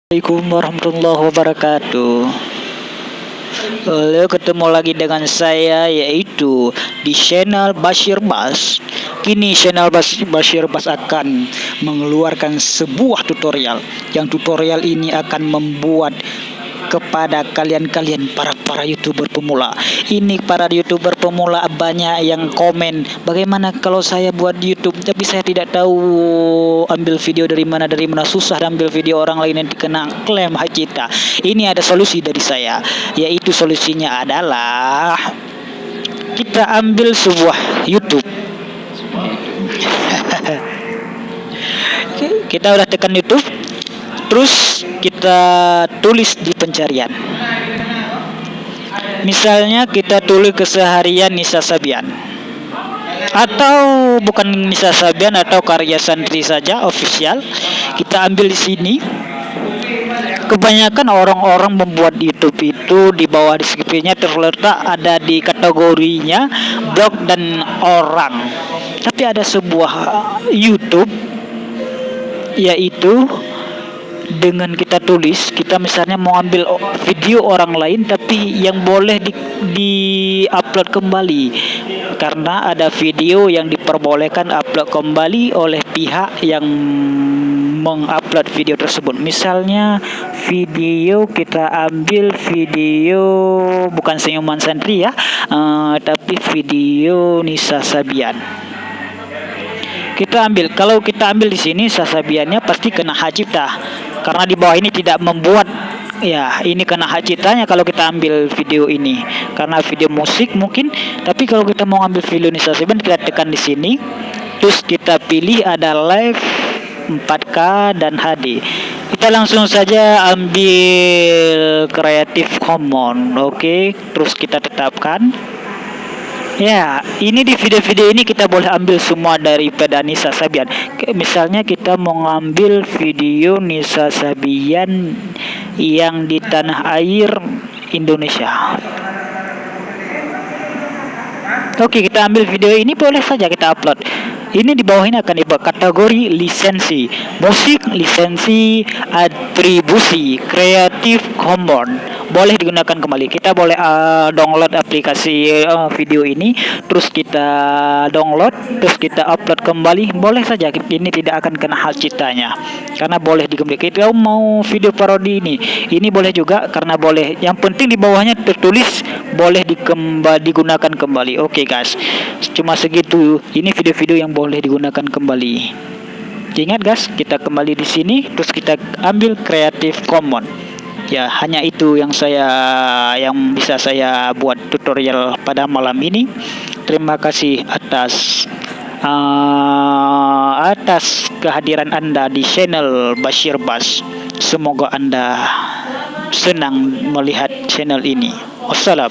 Assalamualaikum warahmatullahi wabarakatuh. Halo, ketemu lagi dengan saya yaitu di channel Bashir Bas. Kini channel Bashir Bas akan mengeluarkan sebuah tutorial. Yang tutorial ini akan membuat kepada kalian para YouTuber pemula. Ini para YouTuber pemula banyak yang komen, bagaimana kalau saya buat YouTube tapi saya tidak tahu ambil video dari mana, susah ambil video orang lain yang dikena klaim hak cipta. Ini ada solusi dari saya, yaitu solusinya adalah kita ambil sebuah YouTube. Kita udah tekan YouTube, terus kita tulis di pencarian. Misalnya kita tulis keseharian Nisa Sabian, atau bukan Nisa Sabian, atau karya Santri saja official. Kita ambil di sini. Kebanyakan orang-orang membuat YouTube itu di bawah deskripsinya terletak ada di kategorinya blog dan orang. Tapi ada sebuah YouTube yaitu dengan kita tulis, kita misalnya mau ambil video orang lain tapi yang boleh di-upload kembali, karena ada video yang diperbolehkan upload kembali oleh pihak yang mengupload video tersebut. Misalnya video, kita ambil video bukan senyuman santri ya, tapi video Nisa Sabian. Kita ambil, kalau kita ambil di sini Sasabiannya pasti kena hak cipta, karena di bawah ini tidak membuat, ya ini kena hak ciptanya kalau kita ambil video ini, karena video musik mungkin. Tapi kalau kita mau ambil video Nisa Sabian, kita tekan di sini, terus kita pilih ada live 4K dan HD. Kita langsung saja ambil Creative Commons, oke. Terus kita tetapkan. Ya, ini di video-video ini kita boleh ambil semua daripada Nisa Sabian. Misalnya kita mau ngambil video Nisa Sabian yang di tanah air Indonesia. Oke, kita ambil video ini, boleh saja kita upload. Ini di bawah ini akan dibuat kategori lisensi musik, lisensi atribusi Creative Commons, boleh digunakan kembali. Kita boleh download aplikasi video ini, terus kita download, terus kita upload kembali, boleh saja. Ini tidak akan kena hak ciptanya karena boleh dikembali. Kita mau video parodi ini boleh juga karena boleh. Yang penting di bawahnya tertulis boleh digunakan kembali. Oke guys, cuma segitu. Ini video-video yang boleh digunakan kembali. Ingat guys, kita kembali di sini, terus kita ambil Creative Commons. Ya, hanya itu yang bisa saya buat tutorial pada malam ini. Terima kasih atas kehadiran Anda di channel Bashir Bas. Semoga Anda senang melihat channel ini. Wassalam.